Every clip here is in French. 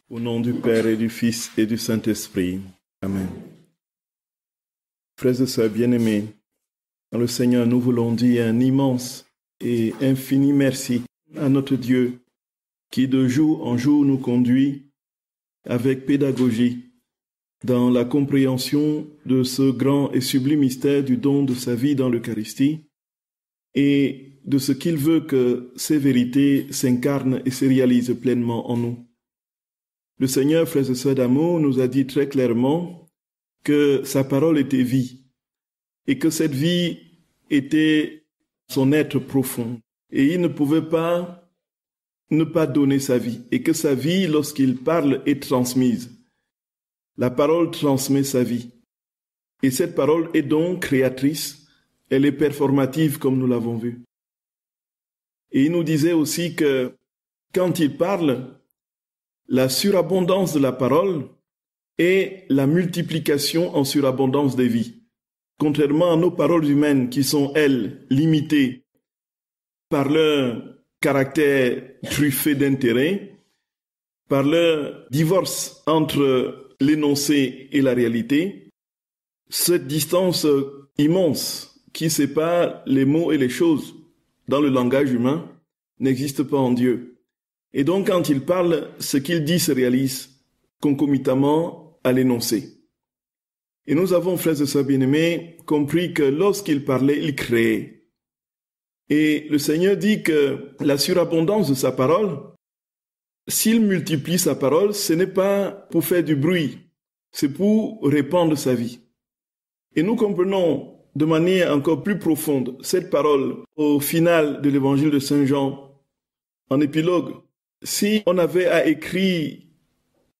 Au nom du Père et du Fils et du Saint-Esprit. Amen. Frères et sœurs bien-aimés, dans le Seigneur, nous voulons dire un immense et infini merci à notre Dieu qui de jour en jour nous conduit avec pédagogie dans la compréhension de ce grand et sublime mystère du don de sa vie dans l'Eucharistie et de ce qu'il veut que ces vérités s'incarnent et se réalisent pleinement en nous. Le Seigneur, frères et sœurs d'amour, nous a dit très clairement que sa parole était vie et que cette vie était son être profond. Et il ne pouvait pas ne pas donner sa vie et que sa vie, lorsqu'il parle, est transmise. La parole transmet sa vie. Et cette parole est donc créatrice, elle est performative comme nous l'avons vu. Et il nous disait aussi que quand il parle, la surabondance de la parole est la multiplication en surabondance des vies. Contrairement à nos paroles humaines qui sont, elles, limitées par leur caractère truffé d'intérêt, par leur divorce entre l'énoncé et la réalité, cette distance immense qui sépare les mots et les choses dans le langage humain n'existe pas en Dieu. Et donc, quand il parle, ce qu'il dit se réalise concomitamment à l'énoncé. Et nous avons, frères et sœurs bien-aimés, compris que lorsqu'il parlait, il créait. Et le Seigneur dit que la surabondance de sa parole, s'il multiplie sa parole, ce n'est pas pour faire du bruit, c'est pour répandre sa vie. Et nous comprenons de manière encore plus profonde cette parole au final de l'évangile de Saint Jean, en épilogue. Si on avait à écrire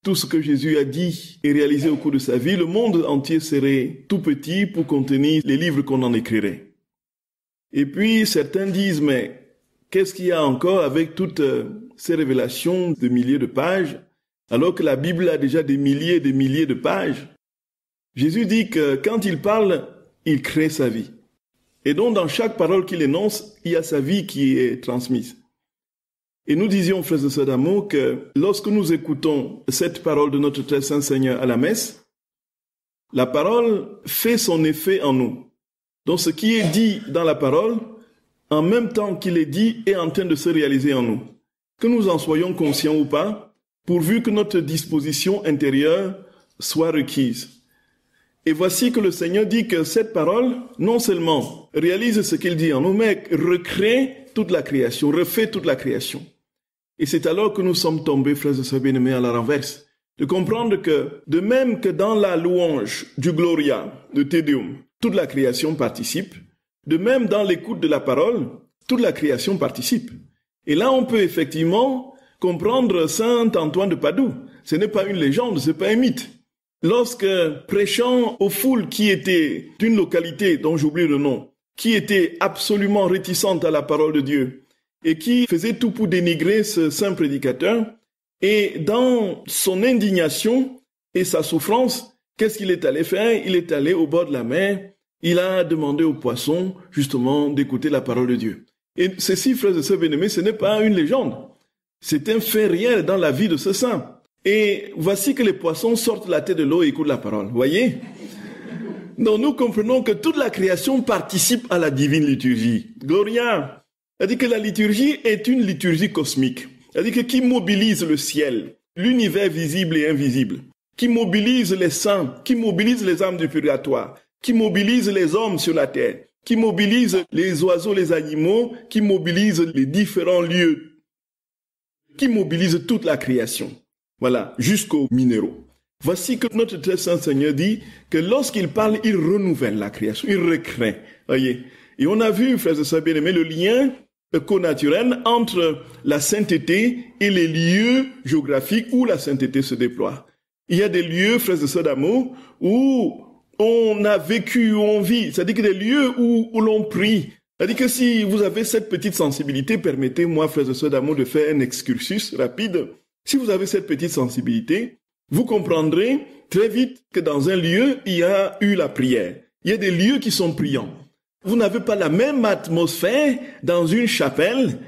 tout ce que Jésus a dit et réalisé au cours de sa vie, le monde entier serait tout petit pour contenir les livres qu'on en écrirait. Et puis certains disent, mais qu'est-ce qu'il y a encore avec toutes ces révélations de milliers de pages, alors que la Bible a déjà des milliers et des milliers de pages? Jésus dit que quand il parle, il crée sa vie. Et donc dans chaque parole qu'il énonce, il y a sa vie qui est transmise. Et nous disions, frères et sœurs d'amour, que lorsque nous écoutons cette parole de notre très saint Seigneur à la messe, la parole fait son effet en nous. Donc ce qui est dit dans la parole, en même temps qu'il est dit, est en train de se réaliser en nous. Que nous en soyons conscients ou pas, pourvu que notre disposition intérieure soit requise. Et voici que le Seigneur dit que cette parole, non seulement réalise ce qu'il dit en nous, mais recrée toute la création, refait toute la création. Et c'est alors que nous sommes tombés, frères et sœurs bien-aimés, à la renverse, de comprendre que, de même que dans la louange du Gloria, de Te Deum, toute la création participe, de même dans l'écoute de la parole, toute la création participe. Et là, on peut effectivement comprendre Saint Antoine de Padoue. Ce n'est pas une légende, ce n'est pas un mythe. Lorsque, prêchant aux foules qui étaient d'une localité dont j'oublie le nom, qui étaient absolument réticentes à la parole de Dieu, et qui faisait tout pour dénigrer ce saint prédicateur, et dans son indignation et sa souffrance, qu'est-ce qu'il est allé faire? Il est allé au bord de la mer, il a demandé aux poissons, justement, d'écouter la parole de Dieu. Et ceci, frères et sœurs bien-aimés, ce n'est pas une légende, c'est un fait réel dans la vie de ce saint. Et voici que les poissons sortent la tête de l'eau et écoutent la parole, voyez? Donc nous comprenons que toute la création participe à la divine liturgie. Gloria! C'est-à-dire que la liturgie est une liturgie cosmique. C'est-à-dire que qui mobilise le ciel, l'univers visible et invisible, qui mobilise les saints, qui mobilise les âmes du purgatoire, qui mobilise les hommes sur la terre, qui mobilise les oiseaux, les animaux, qui mobilise les différents lieux, qui mobilise toute la création. Voilà, jusqu'aux minéraux. Voici que notre très saint Seigneur dit que lorsqu'il parle, il renouvelle la création, il recrée. Voyez. Et on a vu, frères et sœurs bien-aimés, le lien connaturel entre la sainteté et les lieux géographiques où la sainteté se déploie. Il y a des lieux, frères et sœurs d'amour, où on a vécu, où on vit. C'est-à-dire que des lieux où l'on prie. C'est-à-dire que si vous avez cette petite sensibilité, permettez-moi, frères et sœurs d'amour, de faire un excursus rapide. Si vous avez cette petite sensibilité, vous comprendrez très vite que dans un lieu, il y a eu la prière. Il y a des lieux qui sont priants. Vous n'avez pas la même atmosphère dans une chapelle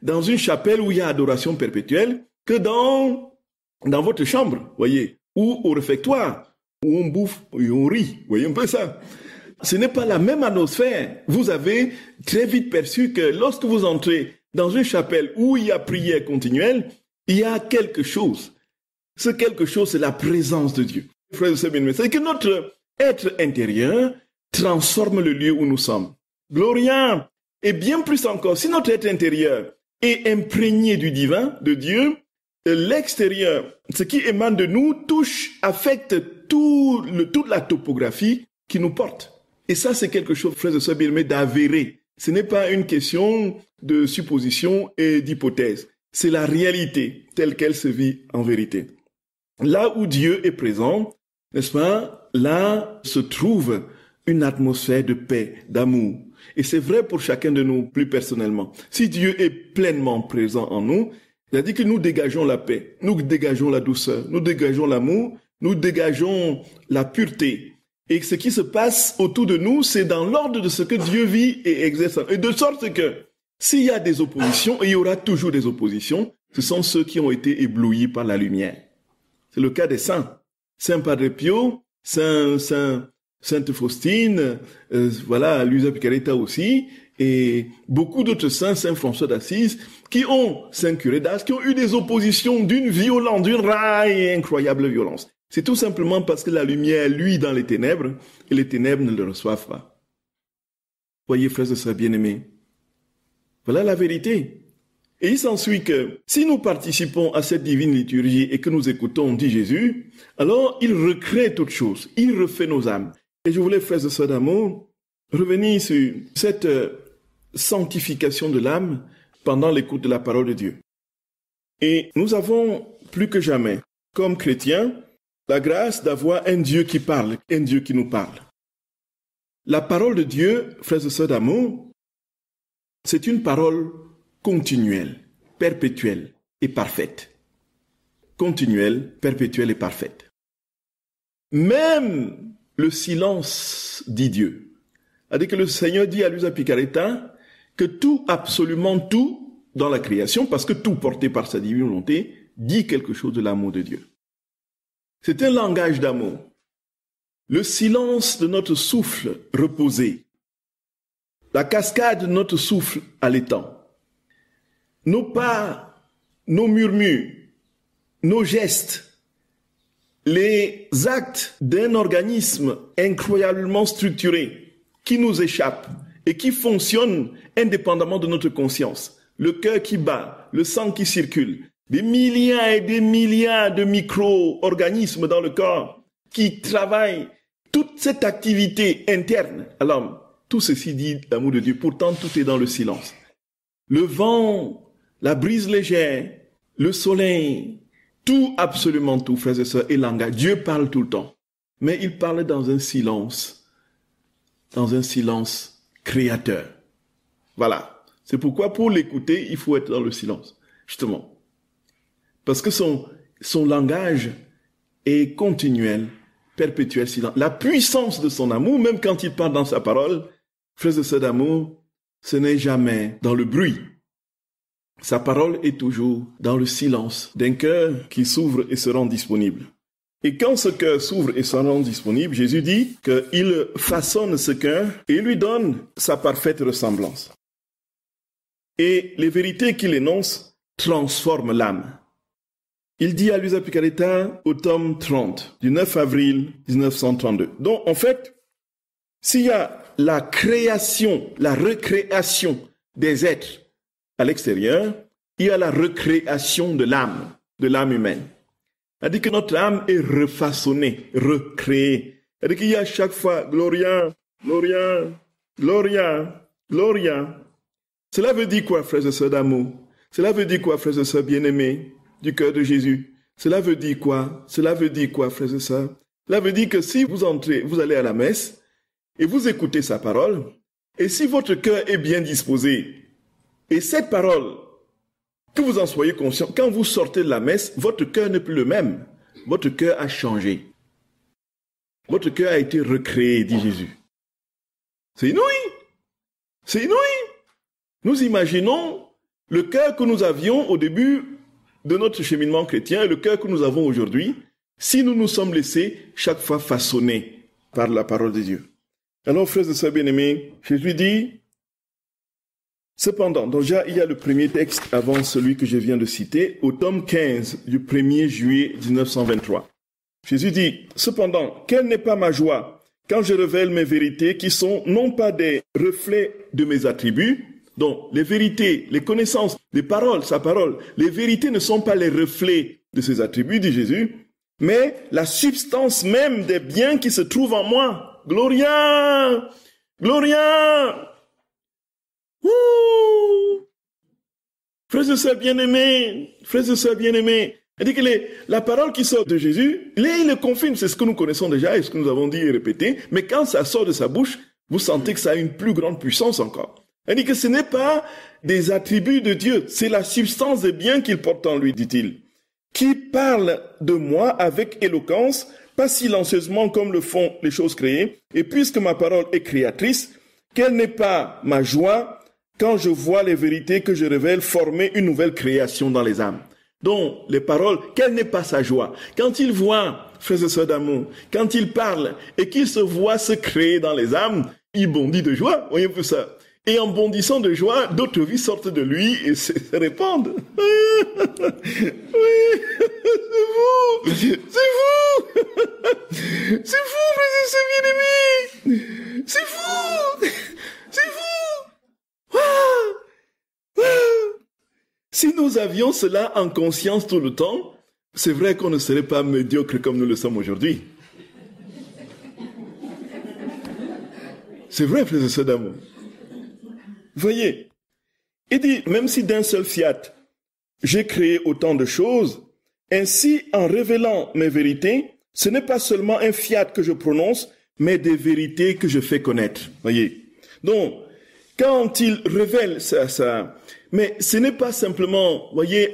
où il y a adoration perpétuelle, que dans dans votre chambre, voyez, ou au réfectoire, où on bouffe et on rit, voyez un peu ça. Ce n'est pas la même atmosphère. Vous avez très vite perçu que lorsque vous entrez dans une chapelle où il y a prière continuelle, il y a quelque chose. Ce quelque chose, c'est la présence de Dieu. Frères et sœurs bien-aimés, c'est que notre être intérieur transforme le lieu où nous sommes. Gloria! Et bien plus encore, si notre être intérieur est imprégné du divin, de Dieu, l'extérieur, ce qui émane de nous, touche, affecte toute la topographie qui nous porte. Et ça, c'est quelque chose, frères et sœurs bien-aimés, d'avéré. Ce n'est pas une question de supposition et d'hypothèse. C'est la réalité telle qu'elle se vit en vérité. Là où Dieu est présent, n'est-ce pas, là se trouve une atmosphère de paix, d'amour. Et c'est vrai pour chacun de nous plus personnellement. Si Dieu est pleinement présent en nous, il a dit que nous dégageons la paix, nous dégageons la douceur, nous dégageons l'amour, nous dégageons la pureté. Et ce qui se passe autour de nous, c'est dans l'ordre de ce que Dieu vit et exerce. Et de sorte que s'il y a des oppositions, et il y aura toujours des oppositions, ce sont ceux qui ont été éblouis par la lumière. C'est le cas des saints. Saint Padre Pio, Sainte Faustine, voilà, Luisa Picaretta aussi, et beaucoup d'autres saints, Saint François d'Assise, Saint Curé d'Ars, qui ont eu des oppositions d'une violence, d'une raille incroyable violence. C'est tout simplement parce que la lumière luit dans les ténèbres, et les ténèbres ne le reçoivent pas. Voyez, frères et sœurs bien-aimés, voilà la vérité. Et il s'ensuit que si nous participons à cette divine liturgie et que nous écoutons, dit Jésus, alors il recrée toutes choses, il refait nos âmes. Et je voulais, frères et sœurs d'amour, revenir sur cette sanctification de l'âme pendant l'écoute de la parole de Dieu. Et nous avons plus que jamais, comme chrétiens, la grâce d'avoir un Dieu qui parle, un Dieu qui nous parle. La parole de Dieu, frères et sœurs d'amour, c'est une parole continuelle, perpétuelle et parfaite. Continuelle, perpétuelle et parfaite. Même le silence dit Dieu. C'est-à-dire que le Seigneur dit à Luisa Picaretta que tout, absolument tout, dans la création, parce que tout porté par sa divine volonté, dit quelque chose de l'amour de Dieu. C'est un langage d'amour. Le silence de notre souffle reposé, la cascade de notre souffle allaitant, nos pas, nos murmures, nos gestes, les actes d'un organisme incroyablement structuré qui nous échappe et qui fonctionne indépendamment de notre conscience. Le cœur qui bat, le sang qui circule, des milliards et des milliards de micro-organismes dans le corps qui travaillent, toute cette activité interne à l'homme. Tout ceci dit l'amour de Dieu. Pourtant, tout est dans le silence. Le vent, la brise légère, le soleil, tout, absolument tout, frères et sœurs, est langage. Dieu parle tout le temps. Mais il parle dans un silence créateur. Voilà. C'est pourquoi pour l'écouter, il faut être dans le silence. Justement. Parce que son langage est continuel, perpétuel silence. La puissance de son amour, même quand il parle dans sa parole, frères et sœurs d'amour, ce n'est jamais dans le bruit. Sa parole est toujours dans le silence d'un cœur qui s'ouvre et se rend disponible. Et quand ce cœur s'ouvre et se rend disponible, Jésus dit qu'il façonne ce cœur et lui donne sa parfaite ressemblance. Et les vérités qu'il énonce transforment l'âme. Il dit à Luisa Picaretta au tome 30 du 9 avril 1932. Donc, en fait, s'il y a la création, la recréation des êtres à l'extérieur, il y a la recréation de l'âme humaine. C'est-à-dire que notre âme est refaçonnée, recréée. C'est-à-dire qu'il y a chaque fois Gloria, Gloria, Gloria, Gloria. Cela veut dire quoi, frères et sœurs d'amour? Cela veut dire quoi, frères et sœurs bien-aimés du cœur de Jésus? Cela veut dire quoi? Cela veut dire quoi, frères et sœurs? Cela veut dire que si vous entrez, vous allez à la messe et vous écoutez sa parole, et si votre cœur est bien disposé, et cette parole, que vous en soyez conscient, quand vous sortez de la messe, votre cœur n'est plus le même. Votre cœur a changé. Votre cœur a été recréé, dit Jésus. C'est inouï. C'est inouï. Nous imaginons le cœur que nous avions au début de notre cheminement chrétien et le cœur que nous avons aujourd'hui, si nous nous sommes laissés chaque fois façonner par la parole de Dieu. Alors, frères et sœurs bien-aimés, Jésus dit, cependant, déjà, il y a le premier texte avant celui que je viens de citer, au tome 15 du 1er juillet 1923. Jésus dit, cependant, quelle n'est pas ma joie quand je révèle mes vérités qui sont non pas des reflets de mes attributs, donc les vérités, les connaissances, les paroles, sa parole, les vérités ne sont pas les reflets de ses attributs, dit Jésus, mais la substance même des biens qui se trouvent en moi. Gloria! Gloria! Ouh! Frères et sœurs bien-aimés, il dit que la parole qui sort de Jésus, il le confirme, c'est ce que nous connaissons déjà et ce que nous avons dit et répété, mais quand ça sort de sa bouche, vous sentez que ça a une plus grande puissance encore. Il dit que ce n'est pas des attributs de Dieu, c'est la substance des biens qu'il porte en lui, dit-il, qui parle de moi avec éloquence, pas silencieusement comme le font les choses créées, et puisque ma parole est créatrice, quelle n'est pas ma joie quand je vois les vérités que je révèle former une nouvelle création dans les âmes. Donc, les paroles, quelle n'est pas sa joie? Quand il voit, frères et sœurs d'amour, quand il parle et qu'il se voit se créer dans les âmes, il bondit de joie, voyez un peu ça. Et en bondissant de joie, d'autres vies sortent de lui et se répandent. Oui, c'est vous! C'est vous, frères et sœurs bien-aimés! C'est vous! C'est vous! Waouh! Waouh! Si nous avions cela en conscience tout le temps, c'est vrai qu'on ne serait pas médiocre comme nous le sommes aujourd'hui. C'est vrai, frères et sœurs d'amour. Voyez, il dit, même si d'un seul fiat, j'ai créé autant de choses, ainsi, en révélant mes vérités, ce n'est pas seulement un fiat que je prononce, mais des vérités que je fais connaître. Voyez. Donc, quand il révèle ça, mais ce n'est pas simplement, voyez,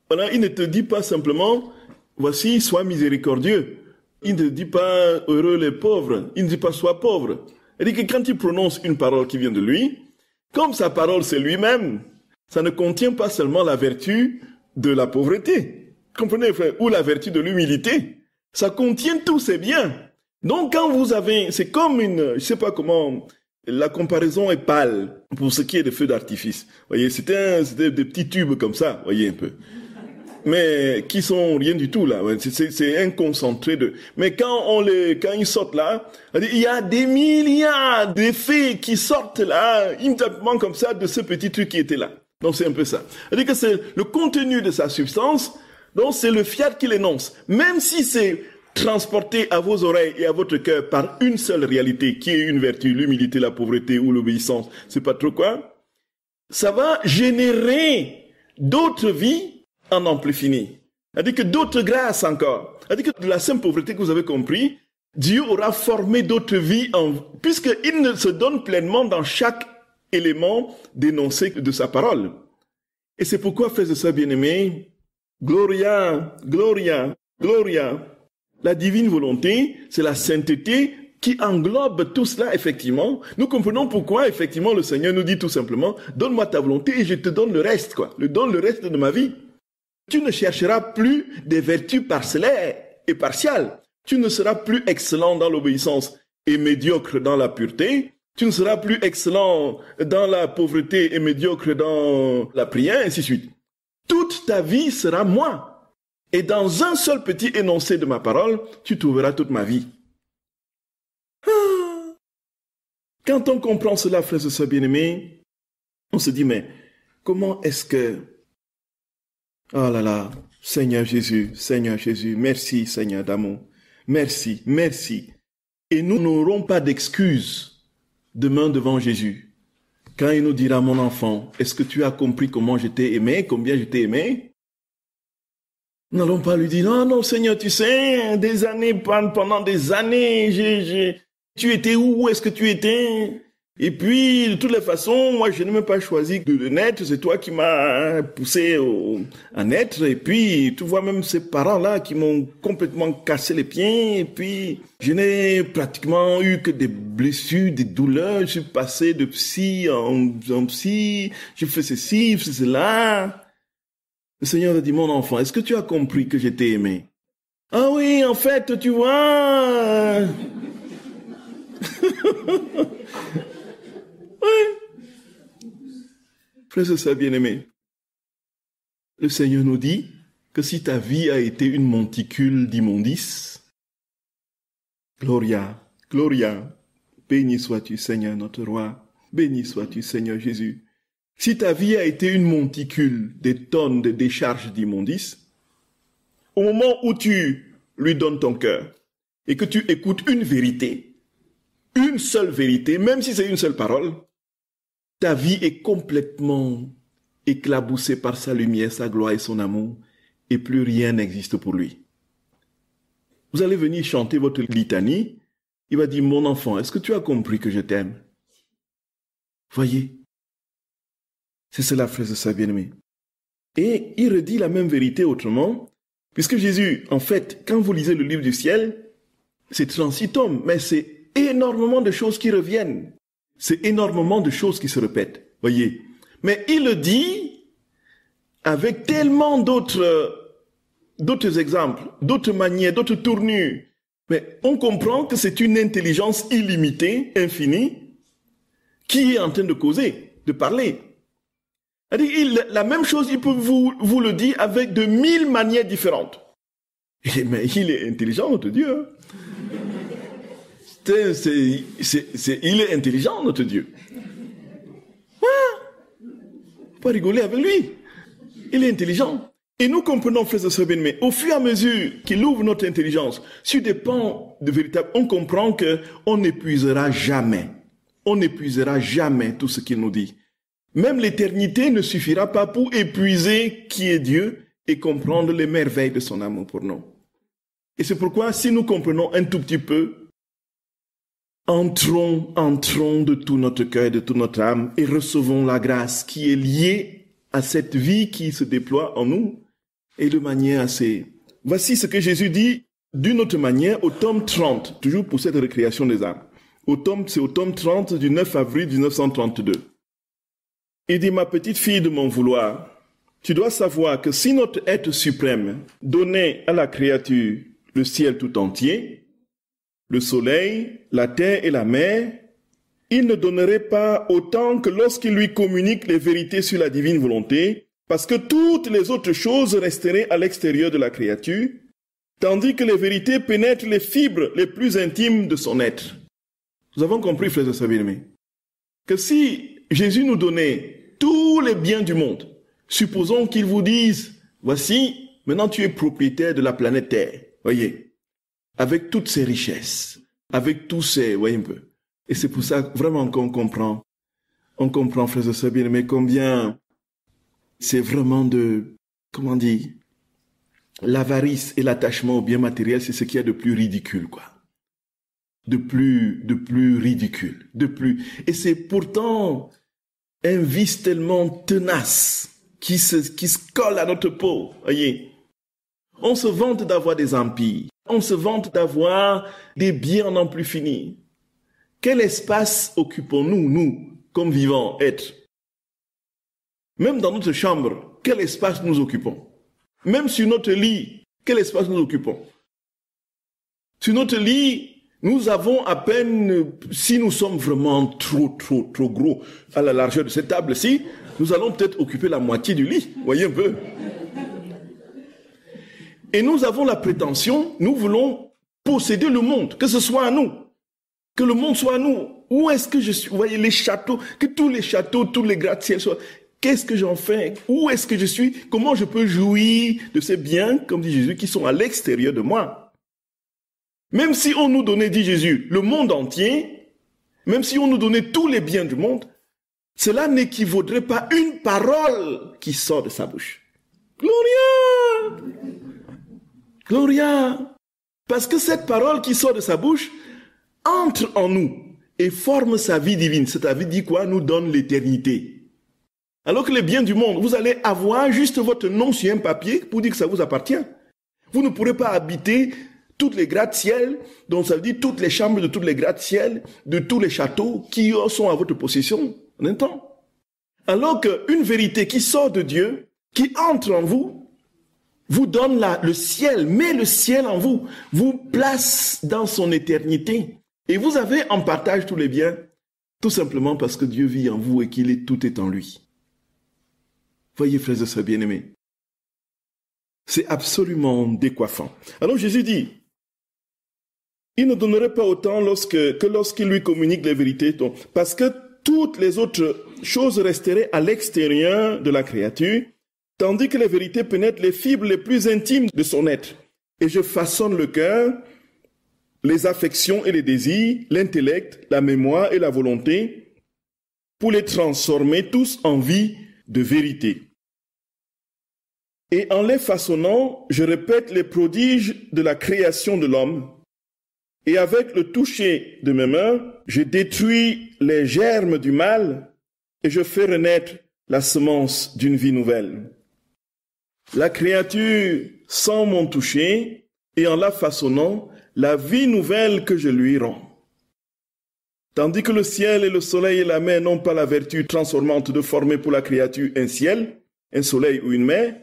voilà, il ne te dit pas simplement, voici, sois miséricordieux. Il ne dit pas, heureux les pauvres. Il ne dit pas, sois pauvre. Il dit que quand il prononce une parole qui vient de lui, comme sa parole c'est lui-même, ça ne contient pas seulement la vertu de la pauvreté. Comprenez, frère? Ou la vertu de l'humilité. Ça contient tous ces biens. Donc quand vous avez, c'est comme je sais pas comment, la comparaison est pâle pour ce qui est des feux d'artifice. Voyez, c'était des petits tubes comme ça, voyez un peu. Mais qui sont rien du tout là, c'est un concentré de. Mais quand ils sortent là, il y a des milliards d'effets qui sortent là, immédiatement comme ça de ce petit truc qui était là. Donc c'est un peu ça. C'est-à-dire que c'est le contenu de sa substance, donc c'est le fiat qu'il énonce. Même si c'est transporté à vos oreilles et à votre cœur par une seule réalité, qui est une vertu, l'humilité, la pauvreté ou l'obéissance, c'est pas trop quoi, ça va générer d'autres vies en amplifini. C'est-à-dire que d'autres grâces encore. C'est-à-dire que de la simple pauvreté que vous avez compris, Dieu aura formé d'autres vies puisqu'il ne se donne pleinement dans chaque élément d'énoncé de sa parole. Et c'est pourquoi, frères et sœurs bien-aimés, Gloria, Gloria, Gloria. La divine volonté, c'est la sainteté qui englobe tout cela, effectivement. Nous comprenons pourquoi, effectivement, le Seigneur nous dit tout simplement, donne-moi ta volonté et je te donne le reste, quoi. Je donne le reste de ma vie. Tu ne chercheras plus des vertus parcellaires et partiales. Tu ne seras plus excellent dans l'obéissance et médiocre dans la pureté. Tu ne seras plus excellent dans la pauvreté et médiocre dans la prière, ainsi de suite. Toute ta vie sera moi. Et dans un seul petit énoncé de ma parole, tu trouveras toute ma vie. Quand on comprend cela, frères et sœurs bien-aimés, on se dit, mais comment est-ce que... Oh là là, Seigneur Jésus, merci Seigneur d'amour. Merci, merci. Et nous n'aurons pas d'excuses demain devant Jésus. Quand il nous dira, mon enfant, est-ce que tu as compris comment je t'ai aimé, combien je t'ai aimé? Nous n'allons pas lui dire, non, Seigneur, tu sais, pendant des années, tu étais où est-ce que tu étais? Et puis, de toutes les façons, moi, je n'ai même pas choisi de naître, c'est toi qui m'as poussé à naître, et puis, tu vois, même ces parents-là qui m'ont complètement cassé les pieds, et puis, je n'ai pratiquement eu que des blessures, des douleurs, je suis passé de psy en psy, je fais ceci, je fais cela. Le Seigneur a dit, mon enfant, est-ce que tu as compris que je t'ai aimé? Ah oui, en fait, tu vois. Oui. Frères et sœurs bien-aimés, le Seigneur nous dit que si ta vie a été une monticule d'immondices, Gloria, Gloria, béni sois-tu Seigneur notre roi, béni sois-tu Seigneur Jésus. Si ta vie a été une monticule, des tonnes de décharges d'immondices, au moment où tu lui donnes ton cœur et que tu écoutes une vérité, une seule vérité, même si c'est une seule parole, ta vie est complètement éclaboussée par sa lumière, sa gloire et son amour, et plus rien n'existe pour lui. Vous allez venir chanter votre litanie, il va dire, mon enfant, est-ce que tu as compris que je t'aime? Voyez, c'est cela, frères et sœurs bien-aimés. Et il redit la même vérité autrement, puisque Jésus, en fait, quand vous lisez le livre du ciel, c'est 36 tomes, mais c'est énormément de choses qui reviennent. C'est énormément de choses qui se répètent, voyez. Mais il le dit avec tellement d'autres exemples, d'autres manières, d'autres tournures. Mais on comprend que c'est une intelligence illimitée, infinie, qui est en train de causer, de parler. La même chose, il peut vous le dire avec de 1000 manières différentes. Mais il est intelligent, notre Dieu. Hein? Il est intelligent, notre Dieu. Faut pas rigoler avec lui. Il est intelligent. Et nous comprenons, frères et sœurs bien-aimés, au fur et à mesure qu'il ouvre notre intelligence sur des pans de véritable, on comprend qu'on n'épuisera jamais. On n'épuisera jamais tout ce qu'il nous dit. Même l'éternité ne suffira pas pour épuiser qui est Dieu et comprendre les merveilles de son amour pour nous. Et c'est pourquoi, si nous comprenons un tout petit peu, entrons de tout notre cœur, de toute notre âme et recevons la grâce qui est liée à cette vie qui se déploie en nous et de manière assez... Voici ce que Jésus dit d'une autre manière au tome 30, toujours pour cette récréation des âmes. C'est au tome 30 du 9 avril 1932. Il dit, ma petite fille de mon vouloir, tu dois savoir que si notre être suprême donnait à la créature le ciel tout entier, le soleil, la terre et la mer, il ne donnerait pas autant que lorsqu'il lui communique les vérités sur la divine volonté, parce que toutes les autres choses resteraient à l'extérieur de la créature, tandis que les vérités pénètrent les fibres les plus intimes de son être. Nous avons compris, frères et sœurs bien-aimés, que si Jésus nous donnait tous les biens du monde, supposons qu'il vous dise, voici, maintenant tu es propriétaire de la planète Terre, voyez, avec toutes ses richesses, avec tous ses, voyez un peu. Et c'est pour ça vraiment qu'on comprend, frères et sœurs bien-aimés, combien c'est vraiment comment dire, l'avarice et l'attachement au bien matériel, c'est ce qu'il y a de plus ridicule, quoi. De plus ridicule, et c'est pourtant un vice tellement tenace qui se colle à notre peau, voyez. On se vante d'avoir des empires, on se vante d'avoir des biens n'en plus finis. Quel espace occupons-nous, nous, comme vivants êtres? Même dans notre chambre, quel espace nous occupons? Même sur notre lit, quel espace nous occupons? Sur notre lit, nous avons à peine, si nous sommes vraiment trop gros à la largeur de cette table-ci, nous allons peut-être occuper la moitié du lit, voyez un peu. Et nous avons la prétention, nous voulons posséder le monde, que ce soit à nous, que le monde soit à nous. Où est-ce que je suis? Vous voyez les châteaux, que tous les châteaux, tous les gratte-ciels soient... Qu'est-ce que j'en fais? Où est-ce que je suis? Comment je peux jouir de ces biens, comme dit Jésus, qui sont à l'extérieur de moi? Même si on nous donnait, dit Jésus, le monde entier, même si on nous donnait tous les biens du monde, cela n'équivaudrait pas une parole qui sort de sa bouche. Gloria! Gloria! Parce que cette parole qui sort de sa bouche entre en nous et forme sa vie divine. Cette vie dit quoi? Nous donne l'éternité. Alors que les biens du monde, vous allez avoir juste votre nom sur un papier pour dire que ça vous appartient. Vous ne pourrez pas habiter toutes les gratte-ciel, donc ça veut dire toutes les chambres de toutes les gratte-ciel, de tous les châteaux qui sont à votre possession en un temps. Alors qu'une vérité qui sort de Dieu, qui entre en vous, vous donne le ciel, met le ciel en vous, vous place dans son éternité. Et vous avez en partage tous les biens, tout simplement parce que Dieu vit en vous et tout est en lui. Voyez, frères et sœurs bien-aimés, c'est absolument décoiffant. Alors Jésus dit, il ne donnerait pas autant que lorsqu'il lui communique les vérités, parce que toutes les autres choses resteraient à l'extérieur de la créature, tandis que les vérités pénètrent les fibres les plus intimes de son être. Et je façonne le cœur, les affections et les désirs, l'intellect, la mémoire et la volonté, pour les transformer tous en vie de vérité. Et en les façonnant, je répète les prodiges de la création de l'homme, et avec le toucher de mes mains, je détruis les germes du mal, et je fais renaître la semence d'une vie nouvelle. La créature sent mon toucher, et en la façonnant, la vie nouvelle que je lui rends. Tandis que le ciel et le soleil et la mer n'ont pas la vertu transformante de former pour la créature un ciel, un soleil ou une mer,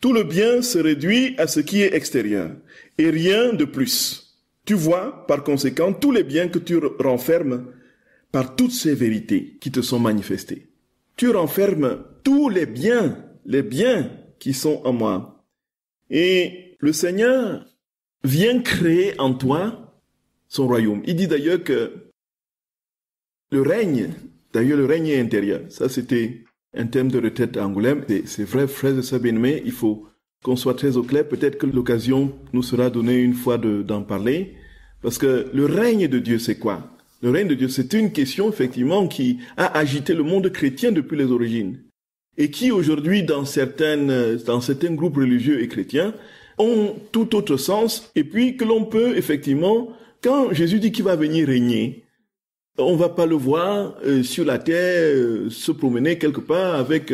tout le bien se réduit à ce qui est extérieur, et rien de plus. Tu vois, par conséquent, tous les biens que tu renfermes par toutes ces vérités qui te sont manifestées. Tu renfermes tous les biens qui sont en moi. Et le Seigneur vient créer en toi son royaume. Il dit d'ailleurs que le règne est intérieur. Ça, c'était un thème de retraite à Angoulême. C'est vrai, frères et sœurs bien-aimés, il faut qu'on soit très au clair. Peut-être que l'occasion nous sera donnée une fois d'en parler. Parce que le règne de Dieu, c'est quoi? Le règne de Dieu, c'est une question, effectivement, qui a agité le monde chrétien depuis les origines. Et qui, aujourd'hui, dans certains groupes religieux et chrétiens, ont tout autre sens. Et puis, que l'on peut, effectivement, quand Jésus dit qu'il va venir régner, on va pas le voir sur la terre, se promener quelque part avec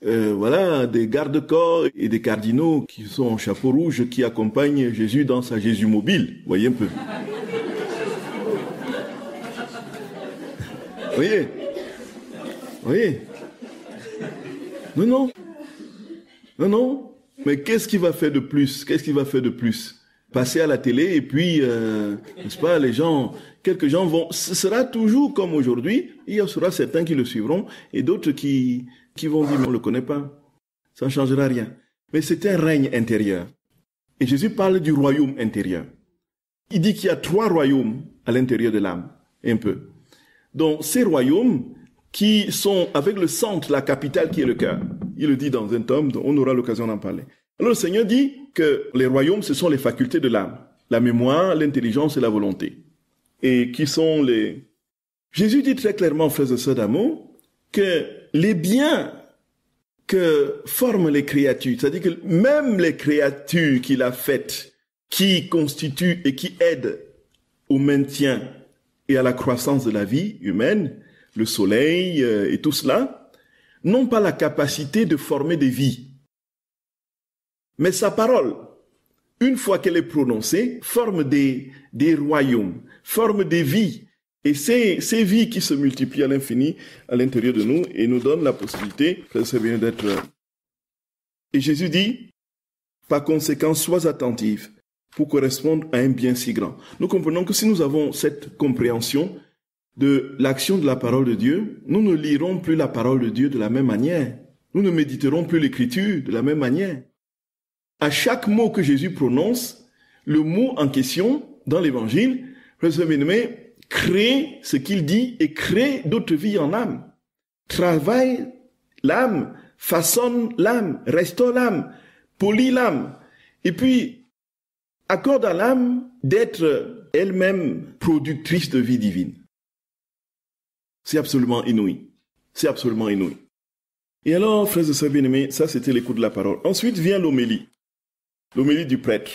des gardes-corps et des cardinaux qui sont en chapeau rouge qui accompagnent Jésus dans sa Jésus mobile. Vous voyez un peu. Voyez. Non. Mais qu'est-ce qu'il va faire de plus? Passer à la télé et puis, n'est-ce pas, quelques gens ce sera toujours comme aujourd'hui, il y en sera certains qui le suivront et d'autres qui vont dire, mais on ne le connaît pas. Ça ne changera rien. Mais c'est un règne intérieur. Et Jésus parle du royaume intérieur. Il dit qu'il y a 3 royaumes à l'intérieur de l'âme, un peu. Donc, ces royaumes qui sont avec le centre, la capitale qui est le cœur. Il le dit dans un tome, on aura l'occasion d'en parler. Alors le Seigneur dit que les royaumes, ce sont les facultés de l'âme, la mémoire, l'intelligence et la volonté. Et qui sont les... Jésus dit très clairement, frères et sœurs d'amour, que les biens que forment les créatures, c'est-à-dire que même les créatures qu'il a faites, qui constituent et qui aident au maintien et à la croissance de la vie humaine, le soleil et tout cela, n'ont pas la capacité de former des vies. Mais sa parole, une fois qu'elle est prononcée, forme des royaumes, forme des vies. Et ces vies qui se multiplient à l'infini à l'intérieur de nous et nous donnent la possibilité, ça vient d'être... Et Jésus dit, par conséquent, sois attentif pour correspondre à un bien si grand. Nous comprenons que si nous avons cette compréhension de l'action de la parole de Dieu, nous ne lirons plus la parole de Dieu de la même manière. Nous ne méditerons plus l'Écriture de la même manière. À chaque mot que Jésus prononce, le mot en question, dans l'Évangile, frères et sœurs, crée ce qu'il dit et crée d'autres vies en âme. Travaille l'âme, façonne l'âme, restaure l'âme, polit l'âme. Et puis, accorde à l'âme d'être elle-même productrice de vie divine. C'est absolument inouï. C'est absolument inouï. Et alors, frères et sœurs bien-aimés, ça c'était l'écoute de la parole. Ensuite vient l'homélie. L'homélie du prêtre.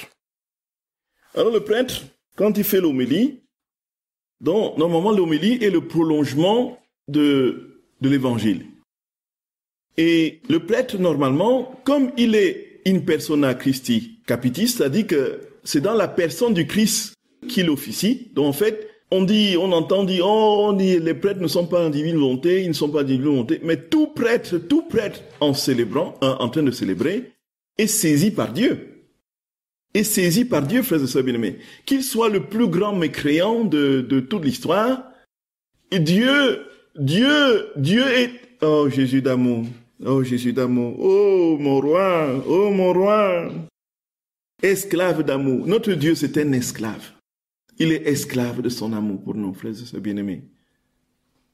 Alors le prêtre, quand il fait l'homélie, donc normalement l'homélie est le prolongement de l'évangile. Et le prêtre, normalement, comme il est in persona Christi capitis, c'est-à-dire que c'est dans la personne du Christ qu'il officie, donc en fait, On entend dire, oh, les prêtres ne sont pas en divine volonté, ils ne sont pas en divine volonté, mais tout prêtre, en célébrant, en train de célébrer, est saisi par Dieu. Est saisi par Dieu, frères et sœurs bien-aimés. Qu'il soit le plus grand mécréant de toute l'histoire, et Dieu est, oh Jésus d'amour, oh Jésus d'amour, oh mon roi, esclave d'amour. Notre Dieu, c'est un esclave. Il est esclave de son amour pour nous, frères et sœurs bien-aimés.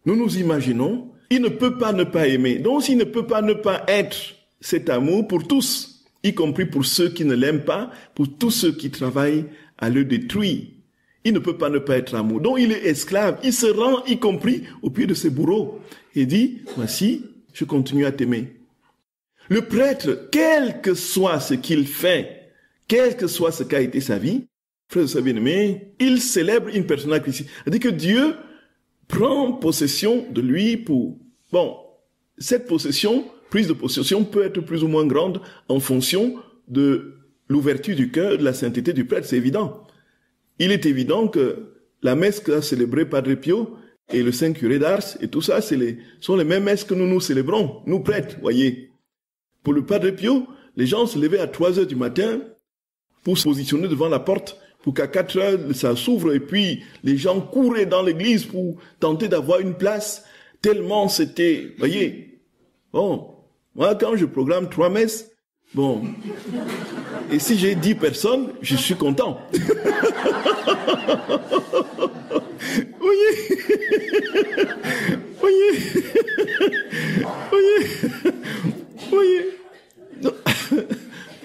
Nous nous imaginons, il ne peut pas ne pas aimer. Donc, il ne peut pas ne pas être cet amour pour tous, y compris pour ceux qui ne l'aiment pas, pour tous ceux qui travaillent à le détruire. Il ne peut pas ne pas être amour. Donc, il est esclave. Il se rend, y compris au pied de ses bourreaux. Et dit, voici, je continue à t'aimer. Le prêtre, quel que soit ce qu'il fait, quel que soit ce qu'a été sa vie, frères et sœurs bien-aimés, il célèbre une persona Christi. C'est-à-dire que Dieu prend possession de lui pour... Bon, cette prise de possession peut être plus ou moins grande en fonction de l'ouverture du cœur, de la sainteté du prêtre, c'est évident. Il est évident que la messe qu'a célébrée Padre Pio et le Saint Curé d'Ars et tout ça, sont les mêmes messes que nous célébrons, nous prêtres, voyez. Pour le Padre Pio, les gens se levaient à 3 heures du matin pour se positionner devant la porte pour qu'à 4 heures, ça s'ouvre et puis les gens couraient dans l'église pour tenter d'avoir une place, tellement c'était, voyez, bon, moi quand je programme 3 messes, bon, et si j'ai 10 personnes, je suis content.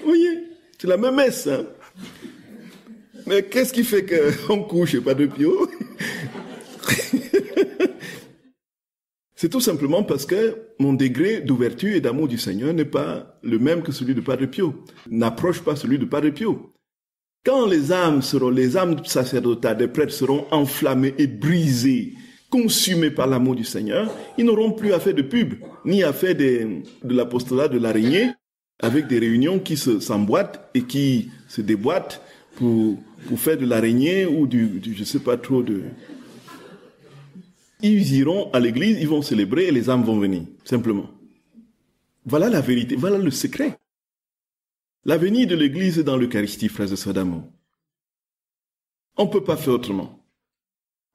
Voyez, c'est la même messe, hein. Mais qu'est-ce qui fait qu'on couche et pas de Pio? C'est tout simplement parce que mon degré d'ouverture et d'amour du Seigneur n'est pas le même que celui de Padre Pio, n'approche pas celui de Padre Pio. Quand les âmes sacerdotales des prêtres seront enflammées et brisées, consumées par l'amour du Seigneur, ils n'auront plus à faire de pub, ni à faire de l'apostolat de l'araignée, avec des réunions qui s'emboîtent et qui se déboîtent pour faire de l'araignée ou je sais pas trop de... Ils iront à l'église, ils vont célébrer et les âmes vont venir, simplement. Voilà la vérité, voilà le secret. L'avenir de l'église est dans l'Eucharistie, frères et sœurs d'amour. On ne peut pas faire autrement.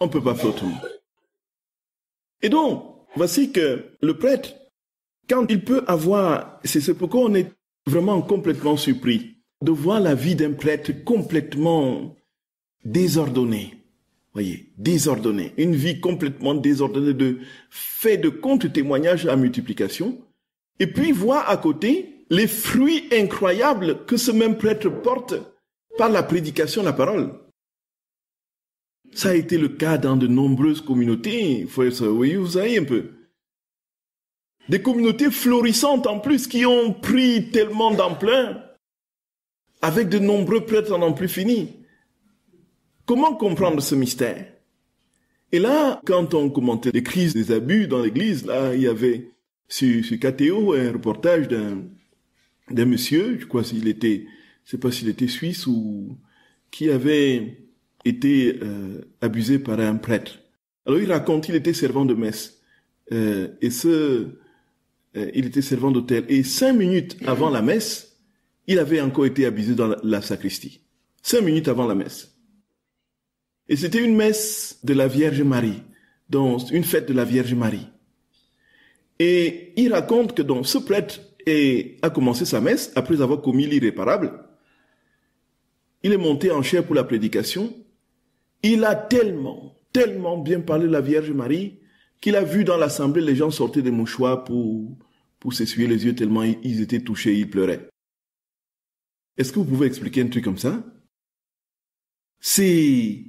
On ne peut pas faire autrement. Et donc, voici que le prêtre, quand il peut avoir... C'est pourquoi on est vraiment complètement surpris de voir la vie d'un prêtre complètement désordonnée. Voyez, désordonnée. Une vie complètement désordonnée, fait de contre-témoignages à multiplication. Et puis voir à côté les fruits incroyables que ce même prêtre porte par la prédication de la parole. Ça a été le cas dans de nombreuses communautés. Oui, vous savez un peu. Des communautés florissantes en plus qui ont pris tellement d'ampleur avec de nombreux prêtres en n'en plus fini. Comment comprendre ce mystère? Et là, quand on commentait les crises des abus dans l'église, là, il y avait sur KTO un reportage d'un monsieur, je crois je sais pas s'il était suisse ou qui avait été abusé par un prêtre. Alors il raconte, il était servant de messe il était servant d'hôtel et 5 minutes avant la messe, il avait encore été abusé dans la sacristie. 5 minutes avant la messe. Et c'était une messe de la Vierge Marie, donc une fête de la Vierge Marie. Et il raconte que donc ce prêtre a commencé sa messe après avoir commis l'irréparable. Il est monté en chair pour la prédication. Il a tellement bien parlé de la Vierge Marie qu'il a vu dans l'assemblée les gens sortir des mouchoirs pour s'essuyer les yeux tellement ils étaient touchés, ils pleuraient. Est-ce que vous pouvez expliquer un truc comme ça? C'est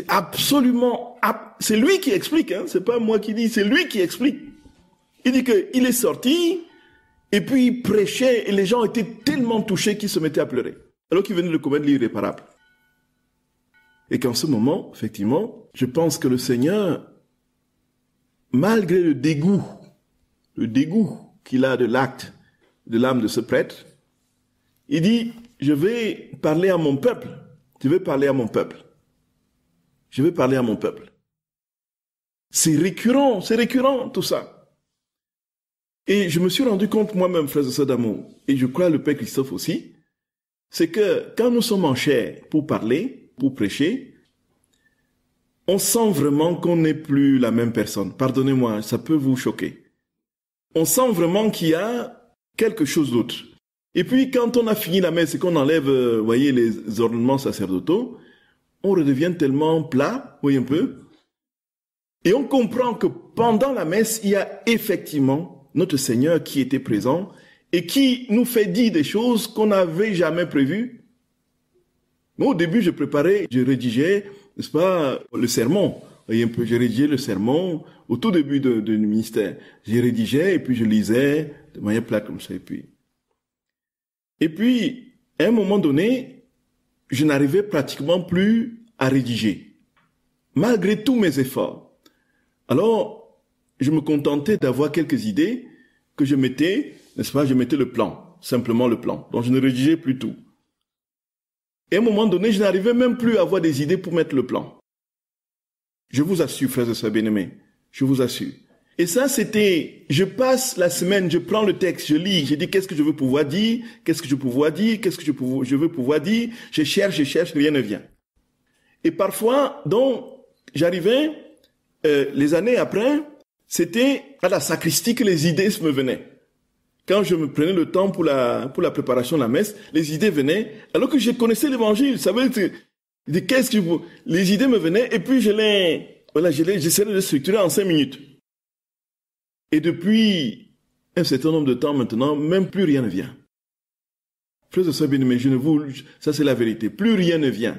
absolument... C'est lui qui explique, hein, c'est pas moi qui dis, c'est lui qui explique. Il dit qu'il est sorti, et puis il prêchait, et les gens étaient tellement touchés qu'ils se mettaient à pleurer, alors qu'il venait de commettre l'irréparable. Et qu'en ce moment, effectivement, je pense que le Seigneur, malgré le dégoût qu'il a de l'acte, de l'âme de ce prêtre, il dit, je vais parler à mon peuple. je vais parler à mon peuple. C'est récurrent tout ça. Et je me suis rendu compte moi-même, frères et sœurs d'amour, et je crois le Père Christophe aussi, c'est que quand nous sommes en chair pour parler, pour prêcher, on sent vraiment qu'on n'est plus la même personne. Pardonnez-moi, ça peut vous choquer. On sent vraiment qu'il y a quelque chose d'autre. Et puis, quand on a fini la messe et qu'on enlève, voyez, les ornements sacerdotaux, on redevient tellement plat, voyez un peu, et on comprend que pendant la messe, il y a effectivement notre Seigneur qui était présent et qui nous fait dire des choses qu'on n'avait jamais prévues. Moi, au début, je préparais, je rédigeais, n'est-ce pas, le sermon. Voyez un peu, j'ai rédigé le sermon au tout début du ministère. J'ai rédigé et puis je lisais de manière plate comme ça. Et puis, à un moment donné, je n'arrivais pratiquement plus à rédiger, malgré tous mes efforts. Alors, je me contentais d'avoir quelques idées que je mettais, n'est-ce pas, je mettais le plan, simplement le plan. Donc, je ne rédigeais plus tout. Et à un moment donné, je n'arrivais même plus à avoir des idées pour mettre le plan. Je vous assure, frères et sœurs bien-aimés, je vous assure. Et ça, c'était, je passe la semaine, je prends le texte, je lis, je dis qu'est-ce que je veux pouvoir dire, qu'est-ce que je veux pouvoir dire, qu'est-ce que je veux pouvoir dire, je cherche, rien ne vient. Et parfois, donc, j'arrivais, les années après, c'était à la sacristie que les idées me venaient. Quand je me prenais le temps pour la préparation de la messe, les idées venaient, alors que je connaissais l'évangile, vous savez, les idées me venaient, et puis j'essayais de les structurer en 5 minutes. Et depuis un certain nombre de temps maintenant, même plus rien ne vient. Frères et sœurs bien-aimés, ça c'est la vérité, plus rien ne vient.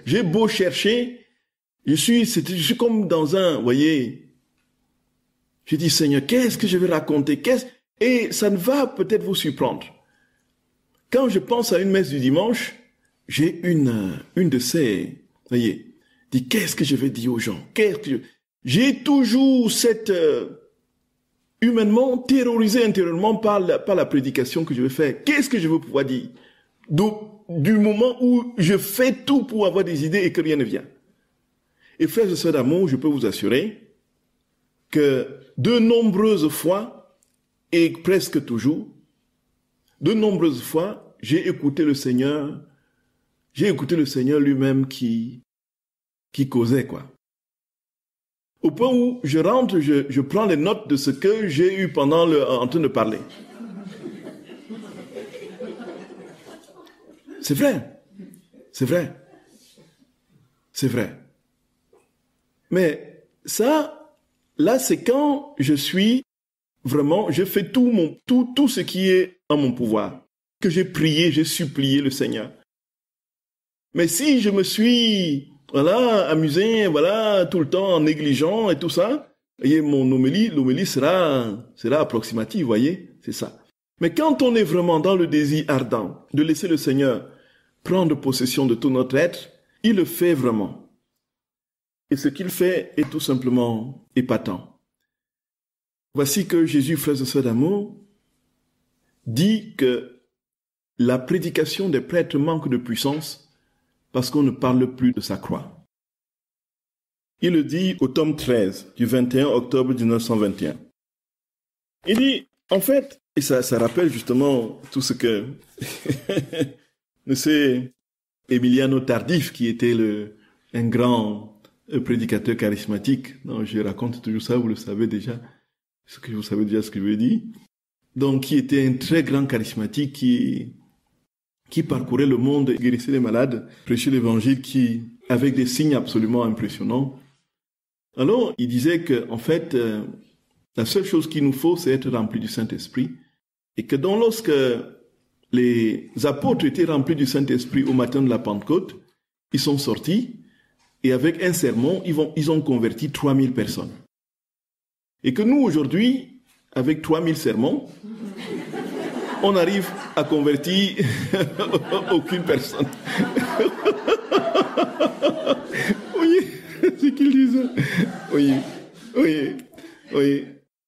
J'ai beau chercher, je suis comme dans un, voyez, je dis Seigneur, qu'est-ce que je vais raconter, et ça ne va peut-être vous surprendre. Quand je pense à une messe du dimanche, j'ai une de ces, voyez, dit qu'est-ce que je vais dire aux gens, j'ai toujours cette, humainement, terrorisé intérieurement par la prédication que je vais faire. Qu'est-ce que je veux pouvoir dire? Du moment où je fais tout pour avoir des idées et que rien ne vient. Et frères et sœurs d'amour, je peux vous assurer que de nombreuses fois, et presque toujours, de nombreuses fois, j'ai écouté le Seigneur lui-même qui causait, quoi. Au point où je rentre, je prends les notes de ce que j'ai eu en train de parler. C'est vrai. Mais ça, là, c'est quand je fais tout ce qui est en mon pouvoir, que j'ai prié, j'ai supplié le Seigneur. Mais si je me suis, amusé, tout le temps en négligeant et tout ça, voyez, l'homélie sera approximative, voyez, c'est ça. Mais quand on est vraiment dans le désir ardent de laisser le Seigneur prendre possession de tout notre être, il le fait vraiment. Et ce qu'il fait est tout simplement épatant. Voici que Jésus, frères et sœurs d'amour, dit que la prédication des prêtres manque de puissance parce qu'on ne parle plus de sa croix. Il le dit au tome 13 du 21 octobre 1921. Il dit, en fait, et ça rappelle justement tout ce que M. Emiliano Tardif, qui était un grand prédicateur charismatique. Non, je raconte toujours ça, vous le savez déjà, vous savez déjà ce que je veux dire. Donc, qui était un très grand charismatique qui parcourait le monde, guérissait les malades, prêchait l'évangile avec des signes absolument impressionnants. Alors, il disait que, en fait, la seule chose qu'il nous faut, c'est être rempli du Saint-Esprit. Et que donc, lorsque les apôtres étaient remplis du Saint-Esprit au matin de la Pentecôte, ils sont sortis, et avec un sermon, ils ont converti 3000 personnes. Et que nous, aujourd'hui, avec 3000 sermons, on arrive à convertir aucune personne. Oui, c'est ce qu'ils disent. Oui.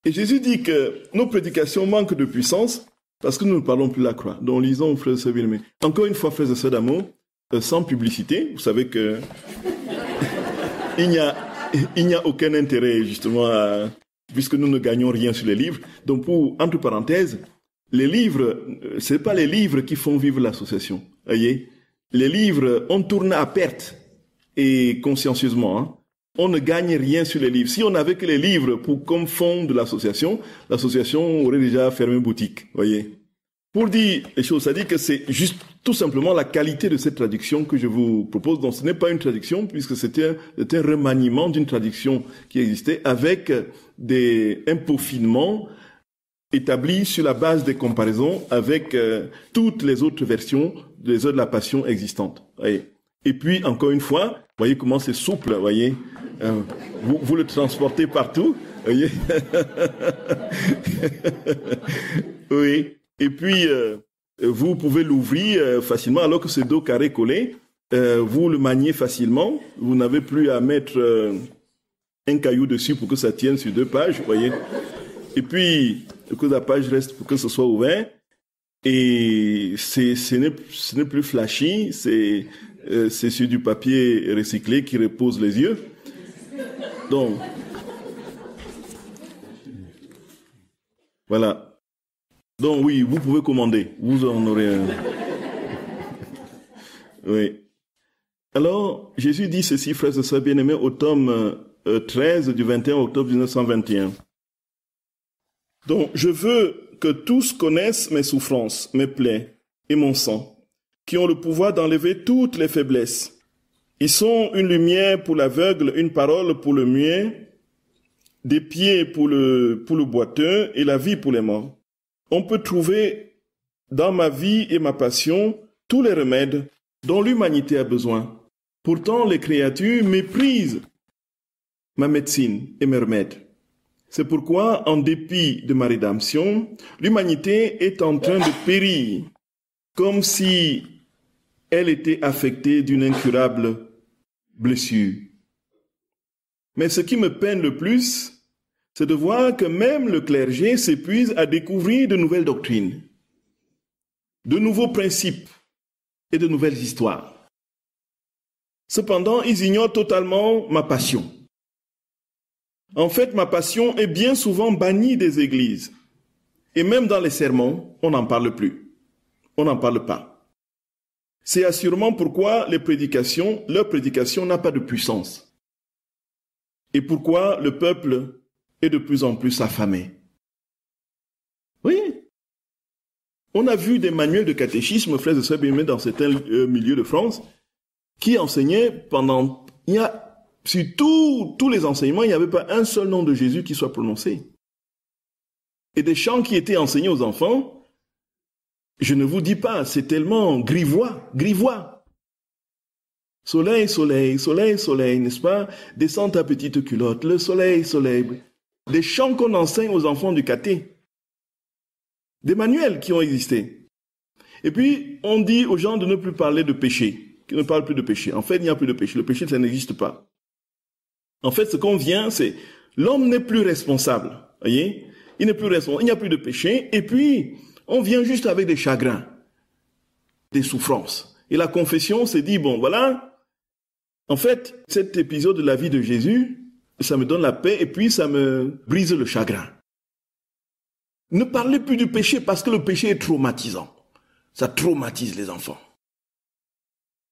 Et Jésus dit que nos prédications manquent de puissance parce que nous ne parlons plus la croix. Donc lisons, frères et sœurs bien-aimés. Encore une fois, frères et sœurs d'amour, sans publicité. Vous savez que il n'y a aucun intérêt, justement, puisque nous ne gagnons rien sur les livres. Donc, entre parenthèses, les livres, ce n'est pas les livres qui font vivre l'association. Voyez, les livres, on tourne à perte et consciencieusement. Hein. On ne gagne rien sur les livres. Si on n'avait que les livres comme fond de l'association aurait déjà fermé boutique. Voyez. Pour dire les choses, ça dit que c'est juste tout simplement la qualité de cette traduction que je vous propose. Donc ce n'est pas une traduction puisque c'était un remaniement d'une traduction qui existait avec un peaufinement établi sur la base des comparaisons avec toutes les autres versions des Heures de la Passion existantes. Voyez. Et puis, encore une fois, voyez comment c'est souple, voyez. Vous le transportez partout, voyez. Oui. Et puis, vous pouvez l'ouvrir facilement, alors que c'est dos carré collé. Vous le maniez facilement. Vous n'avez plus à mettre un caillou dessus pour que ça tienne sur 2 pages, voyez. Et puis, que la page reste pour que ce soit ouvert. Et ce n'est plus flashy, c'est sur du papier recyclé qui repose les yeux. Donc, voilà. Donc oui, vous pouvez commander. Vous en aurez un. Oui. Alors, Jésus dit ceci, frères et sœurs bien-aimés, au tome 13 du 21 octobre 1921. Donc, je veux que tous connaissent mes souffrances, mes plaies et mon sang, qui ont le pouvoir d'enlever toutes les faiblesses. Ils sont une lumière pour l'aveugle, une parole pour le muet, des pieds pour le boiteux et la vie pour les morts. On peut trouver dans ma vie et ma passion tous les remèdes dont l'humanité a besoin. Pourtant, les créatures méprisent ma médecine et mes remèdes. C'est pourquoi, en dépit de ma rédemption, l'humanité est en train de périr, comme si elle était affectée d'une incurable blessure. Mais ce qui me peine le plus, c'est de voir que même le clergé s'épuise à découvrir de nouvelles doctrines, de nouveaux principes et de nouvelles histoires. Cependant, ils ignorent totalement ma passion. En fait, ma passion est bien souvent bannie des églises. Et même dans les sermons, on n'en parle plus. On n'en parle pas. C'est assurément pourquoi leur prédication n'a pas de puissance. Et pourquoi le peuple est de plus en plus affamé. Oui. On a vu des manuels de catéchisme, frères et sœurs bien-aimés, dans certains milieux de France, qui enseignaient pendant... Sur tous les enseignements, il n'y avait pas un seul nom de Jésus qui soit prononcé. Et des chants qui étaient enseignés aux enfants, je ne vous dis pas, c'est tellement grivois. Soleil, soleil, soleil, soleil, n'est-ce pas? Descends ta petite culotte, le soleil, soleil. Des chants qu'on enseigne aux enfants du caté. Des manuels qui ont existé. Et puis, on dit aux gens de ne plus parler de péché, qu'ils ne parlent plus de péché. En fait, il n'y a plus de péché. Le péché, ça n'existe pas. En fait, ce qu'on vient, c'est l'homme n'est plus responsable. Voyez? Il n'est plus responsable. Il n'y a plus de péché. Et puis, on vient juste avec des chagrins, des souffrances. Et la confession s'est dit, bon, voilà. En fait, cet épisode de la vie de Jésus, ça me donne la paix et puis ça me brise le chagrin. Ne parlez plus du péché parce que le péché est traumatisant. Ça traumatise les enfants.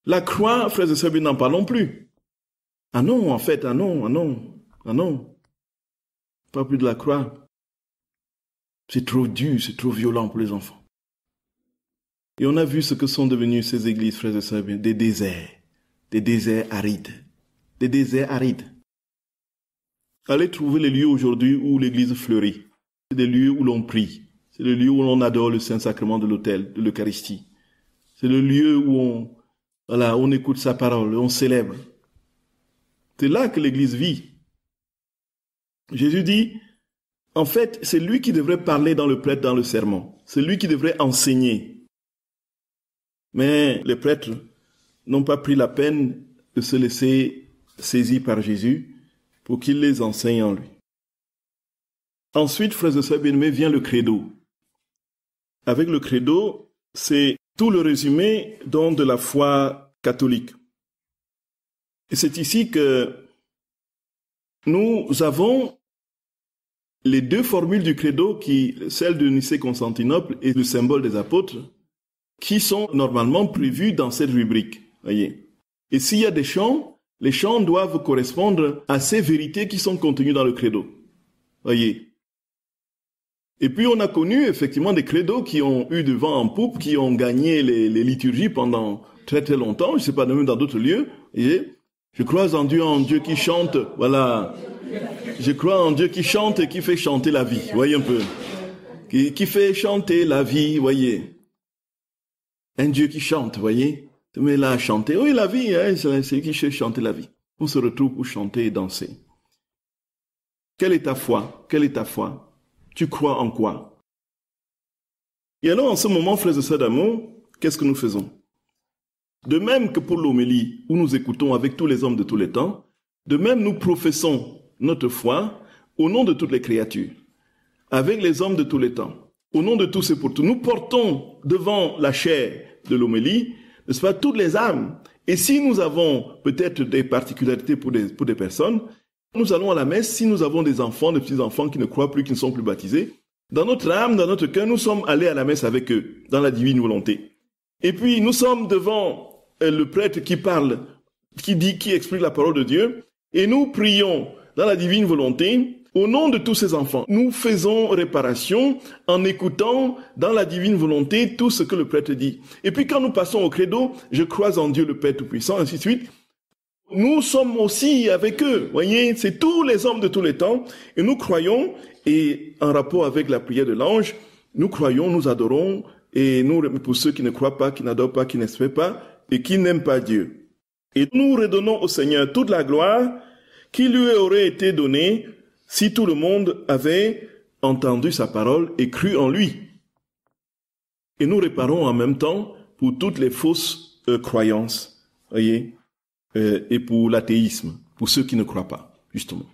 La croix, frères et sœurs, n'en parlons plus. Ah non, en fait, ah non. Pas plus de la croix. C'est trop dur, c'est trop violent pour les enfants. Et on a vu ce que sont devenues ces églises, frères et sœurs, des déserts arides. Des déserts arides. Allez trouver les lieux aujourd'hui où l'église fleurit. C'est des lieux où l'on prie. C'est le lieu où l'on adore le Saint-Sacrement de l'autel, de l'Eucharistie. C'est le lieu où on écoute sa parole, on célèbre. C'est là que l'église vit. Jésus dit, en fait, c'est lui qui devrait parler dans le prêtre, dans le sermon. C'est lui qui devrait enseigner. Mais les prêtres n'ont pas pris la peine de se laisser saisir par Jésus pour qu'il les enseigne en lui. Ensuite, frères et sœurs bien-aimés, vient le credo. Avec le credo, c'est tout le résumé de la foi catholique. Et c'est ici que nous avons les deux formules du credo, celle de Nicée-Constantinople et le symbole des apôtres, qui sont normalement prévues dans cette rubrique. Voyez. Et s'il y a des chants, les chants doivent correspondre à ces vérités qui sont contenues dans le credo. Voyez. Et puis on a connu effectivement des credos qui ont eu de vent en poupe, qui ont gagné les liturgies pendant très très longtemps, je ne sais pas, même dans d'autres lieux. Voyez. Je crois en Dieu qui chante, voilà. Je crois en Dieu qui chante et qui fait chanter la vie, voyez un peu. Qui fait chanter la vie, voyez. Un Dieu qui chante, voyez. Mais là, chanter, oui, la vie, hein, c'est qui fait chanter la vie. On se retrouve pour chanter et danser. Quelle est ta foi? Quelle est ta foi? Tu crois en quoi? Et alors, en ce moment, frères et sœurs d'amour, qu'est-ce que nous faisons? De même que pour l'homélie, où nous écoutons avec tous les hommes de tous les temps, de même nous professons notre foi au nom de toutes les créatures, avec les hommes de tous les temps, au nom de tous et pour tous. Nous portons devant la chair de l'homélie, n'est-ce pas, toutes les âmes. Et si nous avons peut-être des particularités pour des personnes, nous allons à la messe, si nous avons des enfants, des petits-enfants qui ne croient plus, qui ne sont plus baptisés, dans notre âme, dans notre cœur, nous sommes allés à la messe avec eux, dans la divine volonté. Et puis nous sommes devant le prêtre qui parle, qui explique la parole de Dieu, et nous prions dans la divine volonté, au nom de tous ces enfants. Nous faisons réparation en écoutant dans la divine volonté tout ce que le prêtre dit. Et puis quand nous passons au credo, je crois en Dieu le Père Tout-Puissant, ainsi de suite, nous sommes aussi avec eux. Voyez, c'est tous les hommes de tous les temps, et nous croyons, et en rapport avec la prière de l'ange, nous croyons, nous adorons, et nous, pour ceux qui ne croient pas, qui n'adorent pas, qui n'espèrent pas, et qui n'aiment pas Dieu. Et nous redonnons au Seigneur toute la gloire qui lui aurait été donnée si tout le monde avait entendu sa parole et cru en lui. Et nous réparons en même temps pour toutes les fausses croyances, voyez, et pour l'athéisme, pour ceux qui ne croient pas, justement.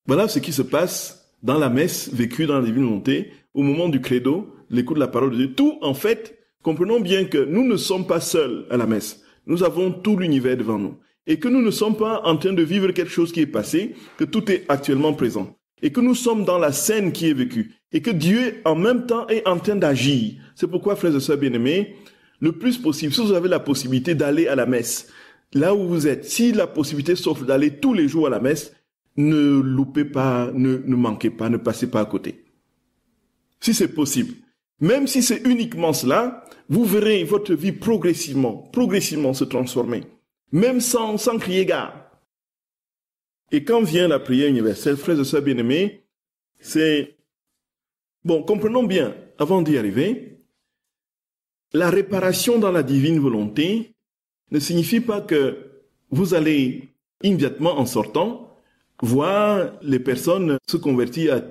Voilà ce qui se passe dans la messe vécue dans la divine volonté, au moment du credo, l'écoute de la parole de Dieu. Tout, en fait, comprenons bien que nous ne sommes pas seuls à la messe. Nous avons tout l'univers devant nous. Et que nous ne sommes pas en train de vivre quelque chose qui est passé, que tout est actuellement présent. Et que nous sommes dans la scène qui est vécue. Et que Dieu, en même temps, est en train d'agir. C'est pourquoi, frères et sœurs bien-aimés, le plus possible, si vous avez la possibilité d'aller à la messe, là où vous êtes, si la possibilité s'offre d'aller tous les jours à la messe, ne loupez pas, ne manquez pas, ne passez pas à côté. Si c'est possible. Même si c'est uniquement cela, vous verrez votre vie progressivement se transformer. Même sans crier gare. Et quand vient la prière universelle, frères et sœurs bien-aimés, c'est... Bon, comprenons bien, avant d'y arriver, la réparation dans la divine volonté ne signifie pas que vous allez immédiatement en sortant voir les personnes se convertir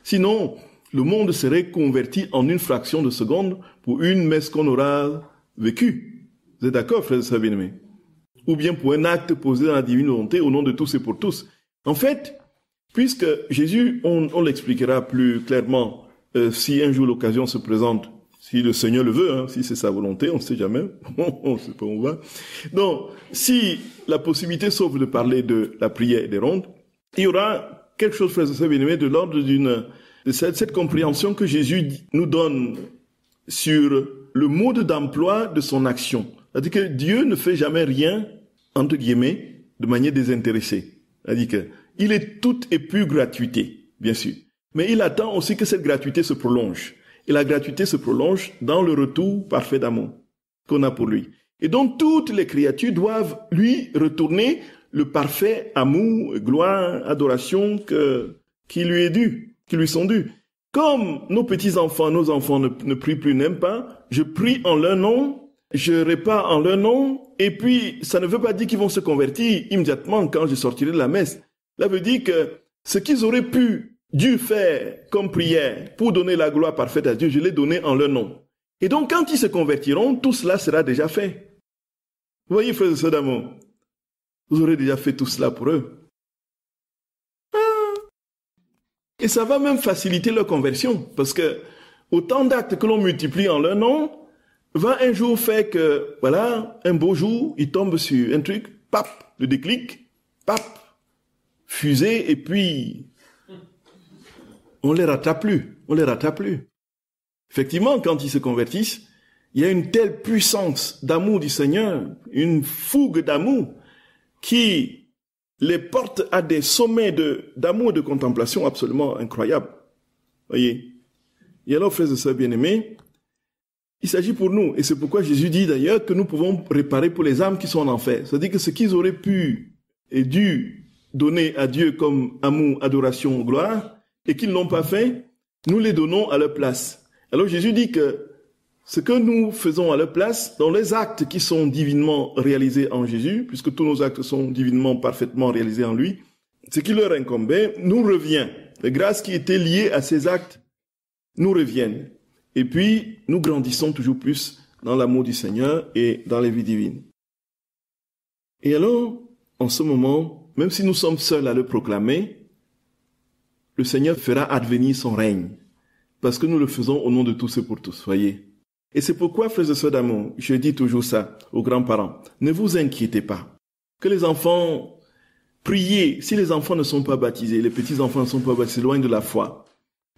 sinon, le monde serait converti en une fraction de seconde pour une messe qu'on aura vécue. Vous êtes d'accord, frères et sœurs bien-aimés? Ou bien pour un acte posé dans la divine volonté au nom de tous et pour tous. En fait, puisque Jésus, on l'expliquera plus clairement si un jour l'occasion se présente, si le Seigneur le veut, hein, si c'est sa volonté, on ne sait jamais, on ne sait pas où on va. Donc, si la possibilité s'offre de parler de la prière et des rondes, il y aura quelque chose, frères et sœurs bien-aimés, de l'ordre de cette compréhension que Jésus nous donne sur le mode d'emploi de son action. C'est-à-dire que Dieu ne fait jamais rien, entre guillemets, de manière désintéressée. C'est-à-dire qu'il est tout et pure gratuité, bien sûr. Mais il attend aussi que cette gratuité se prolonge. Et la gratuité se prolonge dans le retour parfait d'amour qu'on a pour lui. Et donc toutes les créatures doivent lui retourner le parfait amour, gloire, adoration qui lui est dû, qui lui sont dus. Comme nos petits-enfants, nos enfants ne prient plus, n'aiment pas, je prie en leur nom, je répare en leur nom, et puis ça ne veut pas dire qu'ils vont se convertir immédiatement quand je sortirai de la messe. Cela veut dire que ce qu'ils auraient dû faire comme prière pour donner la gloire parfaite à Dieu, je l'ai donné en leur nom. Et donc quand ils se convertiront, tout cela sera déjà fait. Vous voyez, frères et sœurs d'amour, vous aurez déjà fait tout cela pour eux. Et ça va même faciliter leur conversion, parce que autant d'actes que l'on multiplie en leur nom, va un jour faire que, voilà, un beau jour, il tombe sur un truc, pap, le déclic, pap, fusée, et puis on les rattrape plus. Effectivement, quand ils se convertissent, il y a une telle puissance d'amour du Seigneur, une fougue d'amour qui les porte à des sommets d'amour et de contemplation absolument incroyables. Voyez. Et alors, frères et sœurs bien-aimés, il s'agit pour nous, et c'est pourquoi Jésus dit d'ailleurs que nous pouvons réparer pour les âmes qui sont en enfer. C'est-à-dire que ce qu'ils auraient pu et dû donner à Dieu comme amour, adoration, gloire, et qu'ils n'ont pas fait, nous les donnons à leur place. Alors Jésus dit que ce que nous faisons à leur place, dans les actes qui sont divinement réalisés en Jésus, puisque tous nos actes sont divinement, parfaitement réalisés en lui, ce qui leur incombait nous revient. Les grâces qui étaient liées à ces actes nous reviennent. Et puis, nous grandissons toujours plus dans l'amour du Seigneur et dans les vies divines. Et alors, en ce moment, même si nous sommes seuls à le proclamer, le Seigneur fera advenir son règne. Parce que nous le faisons au nom de tous et pour tous, voyez. Et c'est pourquoi, frères et sœurs d'amour, je dis toujours ça aux grands-parents. Ne vous inquiétez pas. Que les enfants, priez. Si les enfants ne sont pas baptisés, les petits-enfants ne sont pas baptisés, loin de la foi.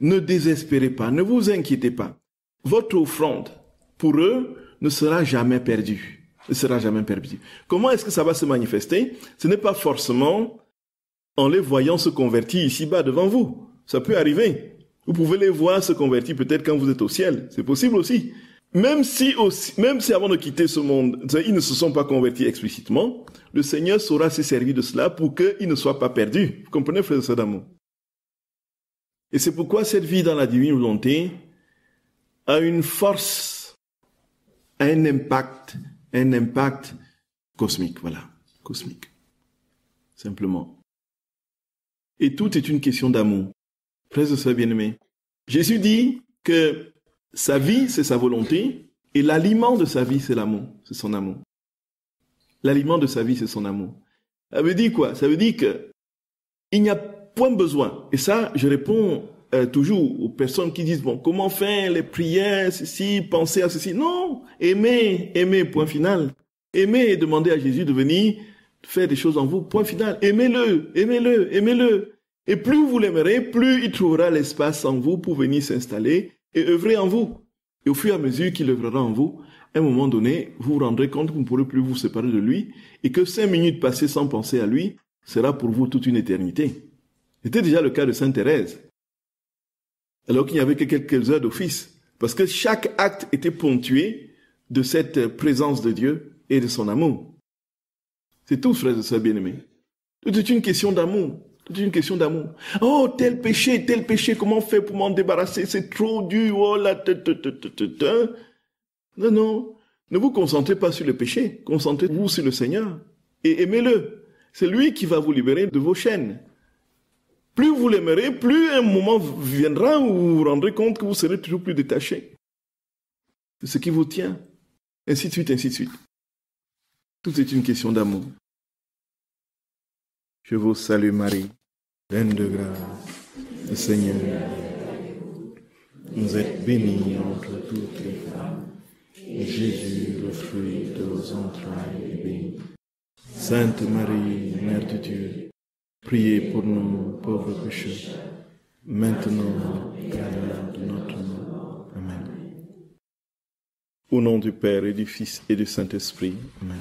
Ne désespérez pas, ne vous inquiétez pas. Votre offrande, pour eux, ne sera jamais perdue. Ne sera jamais perdue. Comment est-ce que ça va se manifester? Ce n'est pas forcément en les voyant se convertir ici-bas devant vous. Ça peut arriver. Vous pouvez les voir se convertir peut-être quand vous êtes au ciel. C'est possible aussi. Même si avant de quitter ce monde, ils ne se sont pas convertis explicitement, le Seigneur saura se servir de cela pour qu'ils ne soient pas perdus. Vous comprenez, frères et sœurs d'amour? Et c'est pourquoi cette vie dans la divine volonté a une force, un impact cosmique, voilà, cosmique, simplement. Et tout est une question d'amour. Frères et sœurs bien-aimés, Jésus dit que sa vie, c'est sa volonté, et l'aliment de sa vie, c'est l'amour, c'est son amour. L'aliment de sa vie, c'est son amour. Ça veut dire quoi? Ça veut dire que il n'y a point besoin. Et ça, je réponds toujours aux personnes qui disent, bon, comment faire les prières, ceci, penser à ceci. Non, aimez, point final. Aimez et demandez à Jésus de venir faire des choses en vous, point final. Aimez-le. Et plus vous l'aimerez, plus il trouvera l'espace en vous pour venir s'installer et œuvrer en vous. Et au fur et à mesure qu'il œuvrera en vous, à un moment donné, vous vous rendrez compte que vous ne pourrez plus vous séparer de lui et que 5 minutes passées sans penser à lui sera pour vous toute une éternité. C'était déjà le cas de Sainte Thérèse, alors qu'il n'y avait que quelques heures d'office, parce que chaque acte était ponctué de cette présence de Dieu et de son amour. C'est tout, frères et sœurs bien-aimés. Tout est une question d'amour. Tout est une question d'amour. Oh, tel péché, comment faire pour m'en débarrasser? C'est trop dur, oh là, Non. Ne vous concentrez pas sur le péché. Concentrez-vous sur le Seigneur. Et aimez-le. C'est lui qui va vous libérer de vos chaînes. Plus vous l'aimerez, plus un moment viendra où vous vous rendrez compte que vous serez toujours plus détaché de ce qui vous tient. Ainsi de suite. Tout est une question d'amour. Je vous salue Marie, pleine de grâce, le Seigneur. Vous êtes bénie entre toutes les femmes, et Jésus, le fruit de vos entrailles, est béni. Sainte Marie, Mère de Dieu, priez pour nous pauvres pécheurs, maintenant et à l'heure de notre mort. Amen. Au nom du Père et du Fils et du Saint-Esprit. Amen.